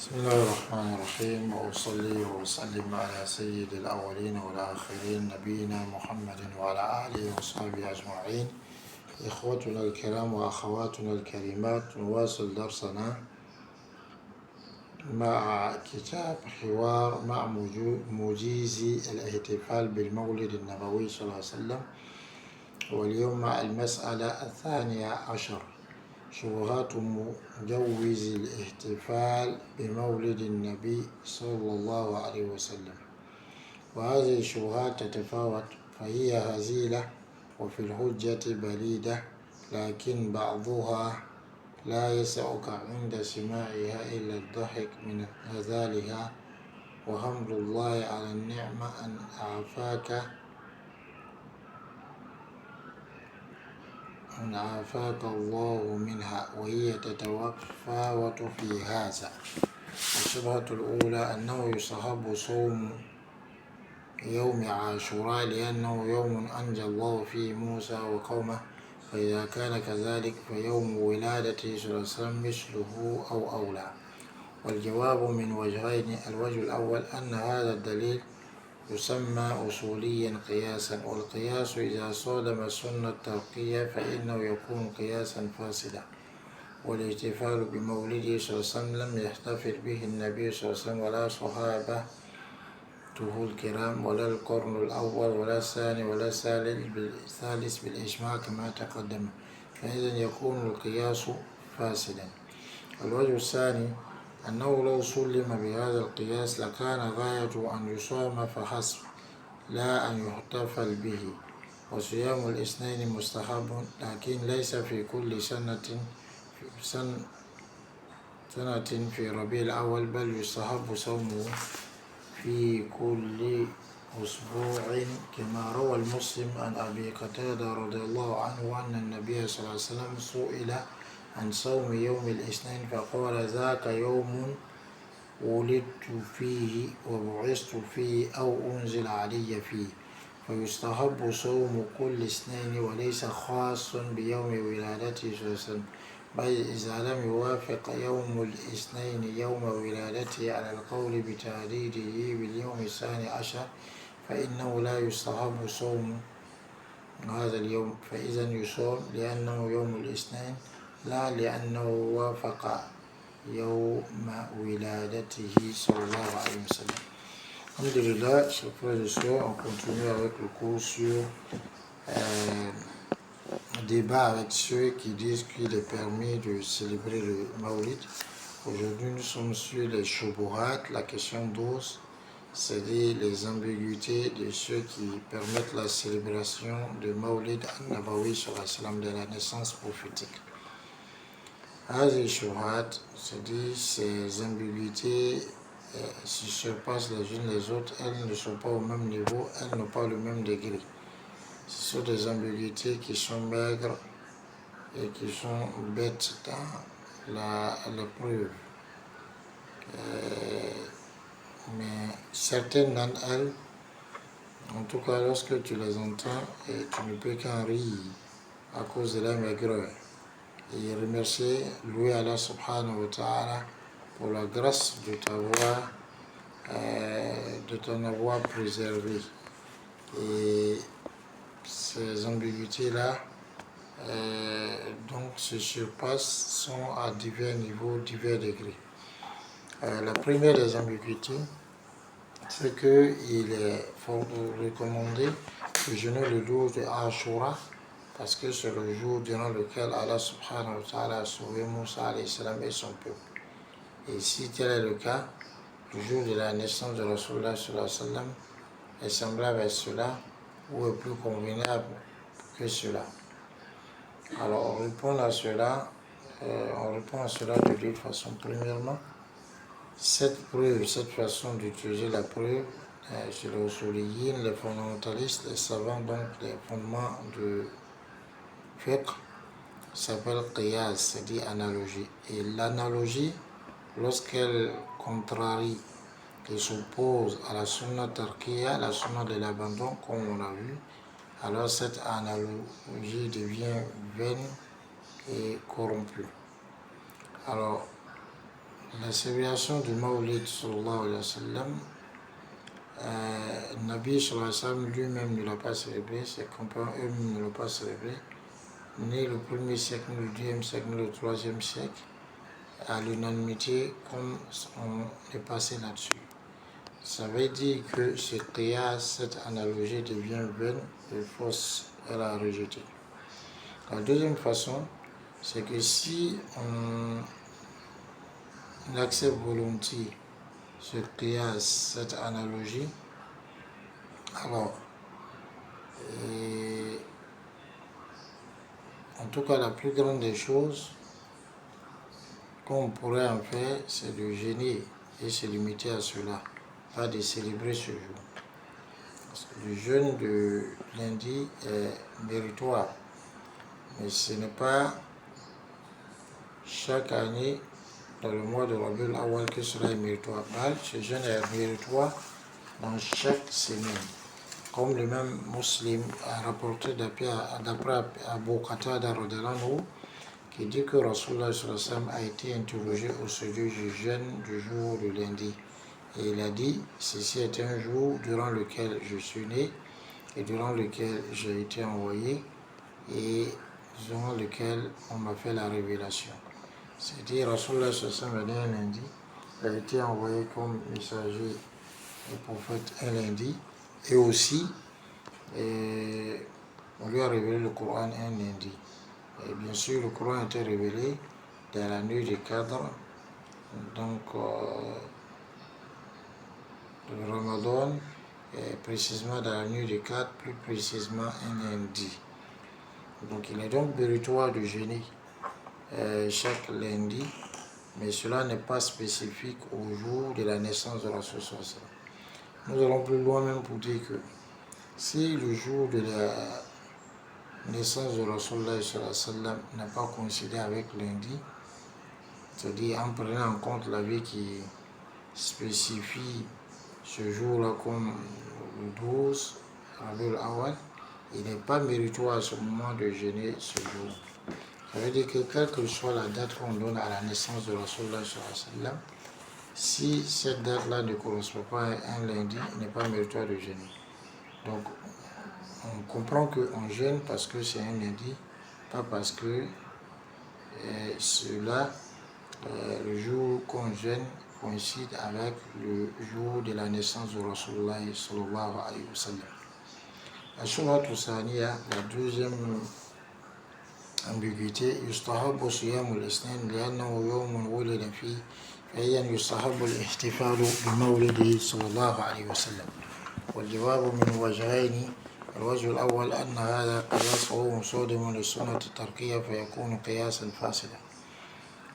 بسم الله الرحمن الرحيم، وأصلي وأسلم على سيد الأولين والآخرين نبينا محمد وعلى آله وصحبه أجمعين. إخوتنا الكرام وأخواتنا الكريمات، نواصل درسنا مع كتاب حوار مع موجز الاحتفال بالمولد النبوي صلى الله عليه وسلم، واليوم مع المسألة 12، شبهات مجوز الاحتفال بمولد النبي صلى الله عليه وسلم. وهذه الشبهات تتفاوت، فهي هزيلة وفي الحجة بليدة، لكن بعضها لا يسعك عند سماعها إلا الضحك من هزالها، وحمد الله على النعمة أن عافاك الله منها، وهي تتفاوت في هذا. الشبهة الأولى أنه يستحب صوم يوم عاشوراء لأنه يوم أنجى الله فيه موسى وقومه، فإذا كان كذلك فيوم ولادته صلى الله عليه وسلم مثله أو أولى. والجواب من وجهين: الوجه الأول أن هذا الدليل يسمى أصوليا قياسا، والقياس إذا صادم السنة التركية فإنه يكون قياسا فاسدا. والاحتفال بمولده صلى الله عليه وسلم لم يحتفل به النبي صلى الله عليه وسلم ولا صحابته الكرام، ولا القرن الأول ولا الثاني ولا الثالث بالإجماع كما تقدم، فإذا يكون القياس فاسدا. الوجه الثاني أنه لو سلم بهذا القياس لكان غايته أن يصام فحسب لا أن يحتفل به. وصيام الاثنين مستحب، لكن ليس في كل سنة في ربيع الأول، بل يستحب صومه في كل أسبوع، كما روى المسلم عن أبي قتادة رضي الله عنه أن النبي صلى الله عليه وسلم سئل عن صوم يوم الاثنين فقال: ذاك يوم ولدت فيه وبعثت فيه أو أنزل علي فيه. فيستحب صوم كل اثنين وليس خاص بيوم ولادته صلى الله عليه وسلم، بل إذا لم يوافق يوم الاثنين يوم ولادته على القول بتحديده باليوم الثاني عشر فإنه لا يستحب صوم هذا اليوم، فإذا يصوم لأنه يوم الاثنين لا لأنه وافق يوم ولادته صلى الله عليه وسلم. Alhamdulillah, chers frères et sœurs, on continue avec le cours sur débat avec ceux qui disent qu'il est permis de célébrer le Maulid. Aujourd'hui, nous sommes sur les shubuhat, la question 12, c'est-à-dire les ambiguïtés de ceux qui permettent la célébration de Maulid al-Nabawi de la naissance prophétique. هذه الشبهات, c'est-à-dire ces ambiguïtés se surpassent les unes les autres, elles ne sont pas au même niveau, elles n'ont pas le même degré. Ce sont des ambiguïtés qui sont maigres et qui sont bêtes dans la preuve. Mais certaines d'entre elles, en tout cas lorsque tu les entends, tu ne peux qu'en rire à cause de la maigreur. Et remercier, louer Allah subhanahu wa ta'ala pour la grâce de t'en avoir préservé. Et ces ambiguïtés-là donc se surpassent, sont à divers niveaux, divers degrés. La première des ambiguïtés, c'est qu'il est fort recommandé de jeûner le 12 de Ashura, parce que c'est le jour durant lequel Allah subhanahu wa ta'ala a sauvé Moussa alayhi salam et son peuple. Et si tel est le cas, le jour de la naissance de Rasulullah sallallahu alayhi wa sallam est semblable à cela ou est plus convenable que cela. Alors on répond à cela de deux façons. Premièrement, cette façon d'utiliser la preuve, chez les usuliyin, les fondamentalistes, les savants, donc les fondements de fiqh, s'appelle qiyas, c'est-à-dire analogie. Et l'analogie, lorsqu'elle contrarie et s'oppose à la sunna tarkiya, la sunna de l'abandon, comme on a vu, alors cette analogie devient vaine et corrompue. Alors, La célébration du Mawlid sallallahu alayhi wa sallam, Nabi sallallahu alayhi wa sallam lui-même ne l'a pas célébré, ses compagnons eux-mêmes ne l'ont pas célébré, ni le premier siècle, ni le deuxième siècle, ni le troisième siècle, à l'unanimité, comme on est passé là-dessus. Ça veut dire que ce qiyas, cette analogie devient vaine et fausse, elle a rejeté. La deuxième façon, c'est que si on accepte volontiers ce qiyas, cette analogie, alors, en tout cas, la plus grande des choses qu'on pourrait en faire, c'est de jeûner et se limiter à cela, pas de célébrer ce jour. Parce que le jeûne de lundi est méritoire, mais ce n'est pas chaque année dans le mois de Rabiul Awwal que cela est méritoire. Ce jeûne est méritoire dans chaque semaine. Comme le même Muslim a rapporté d'après Abu Qatada qui dit que Rasulullah a été interrogé au sujet du jeûne du jour de lundi. Et il a dit, ceci est un jour durant lequel je suis né et durant lequel j'ai été envoyé et durant lequel on m'a fait la révélation. C'est-à-dire, Rasulullah est né un lundi, il a été envoyé comme messager et prophète un lundi, et aussi, on lui a révélé le Coran un lundi. Et bien sûr, le Coran a été révélé dans la nuit du Qadr, donc le Ramadan, précisément dans la nuit du Qadr, plus précisément un lundi. Donc il est donc méritoire de jeûner chaque lundi, mais cela n'est pas spécifique au jour de la naissance de Rasul. Nous allons plus loin même pour dire que si le jour de la naissance de Rasulullah n'a pas coïncidé avec lundi, c'est-à-dire en prenant en compte la vie qui spécifie ce jour-là comme le 12, Rabiul Awwal, il n'est pas méritoire à ce moment de jeûner ce jour. Ça veut dire que quelle que soit la date qu'on donne à la naissance de Rasulullah, si cette date-là ne correspond pas à un lundi, il n'est pas méritoire de jeûner. Donc, on comprend qu'on jeûne parce que c'est un lundi, pas parce que le jour qu'on jeûne coïncide avec le jour de la naissance de Rasulullah sallallahu alayhi wa sallam. La shubhatu thaniya, la deuxième ambiguïté, yustahabbu siyamul isnin li'annahu yawmun wulida fihi فإذا يستحب الاحتفال بمولده صلى الله عليه وسلم والجواب من وجهين الوجه الأول أن هذا قياس وهو مصادم للسنة التركية فيكون قياسا فاسدا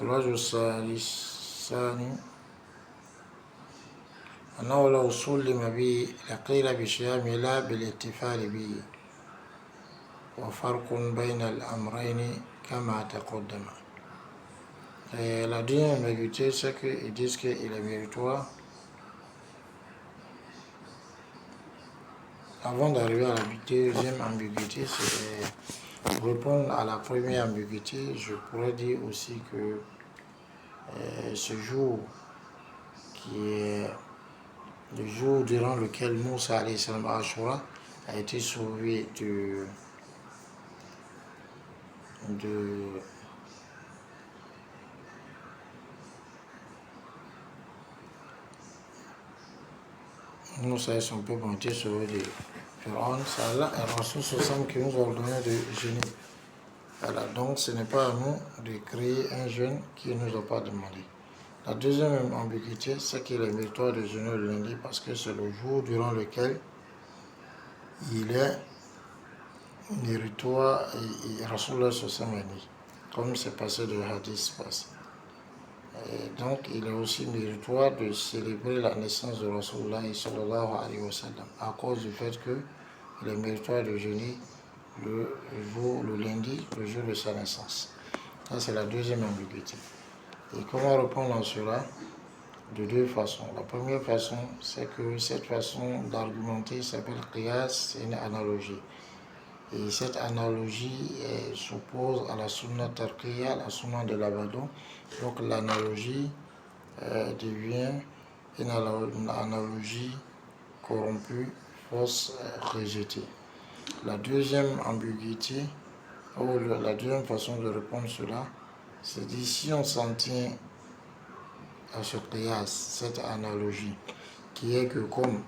الوجه الثاني أنه لو سلم به لقيل بصيامه لا بالاحتفال به وفرق بين الأمرين كما تقدم. La deuxième ambiguïté, c'est qu'ils disent qu'il est méritoire. Avant d'arriver à la deuxième ambiguïté, c'est pour répondre à la première ambiguïté, je pourrais dire aussi que ce jour, qui est le jour durant lequel Moussa alayhi salam Ashura a été sauvé de Moussa et son peuple ont été sauvés de Pharaon, c'est Allah et Rasul qui nous a ordonné de jeûner. Voilà, donc ce n'est pas à nous de créer un jeûne qui ne nous a pas demandé. La deuxième ambiguïté, c'est qu'il est méritoire de jeûner le lundi parce que c'est le jour durant lequel il est méritoire et Rasulullah est né, comme c'est passé de hadith passé. Donc il est aussi méritoire de célébrer la naissance de Rasulullah sallallahu alayhi wa sallam à cause du fait qu'il est méritoire de jeûner le lundi, le jour de sa naissance. Ça c'est la deuxième ambiguïté. Et comment répondre à cela? De deux façons. La première façon, c'est que cette façon d'argumenter s'appelle qiyas, c'est une analogie. Et cette analogie s'oppose à la sunna tarqiya, la sunna de l'abandon. Donc l'analogie devient une analogie corrompue, fausse, rejetée. La deuxième ambiguïté, ou la deuxième façon de répondre à cela, c'est dit si on s'en tient à ce qiyas, cette analogie, qui est que comme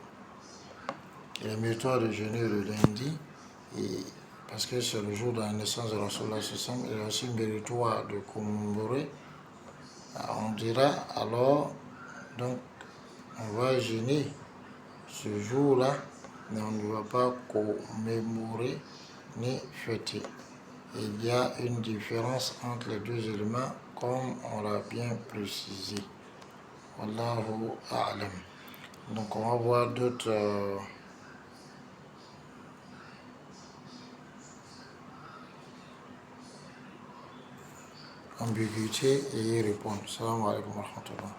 les méritoire de jeûner le lundi, et parce que c'est le jour de la naissance de Rasulullah, il est aussi méritoire de commémorer, on dira alors, donc on va jeûner ce jour-là, mais on ne va pas commémorer ni fêter. Il y a une différence entre les deux éléments, comme on l'a bien précisé. Wallahu a'lam. Donc on va voir d'autres ambiguïtés et y répondre. Salam alaikum wa rahmatullah.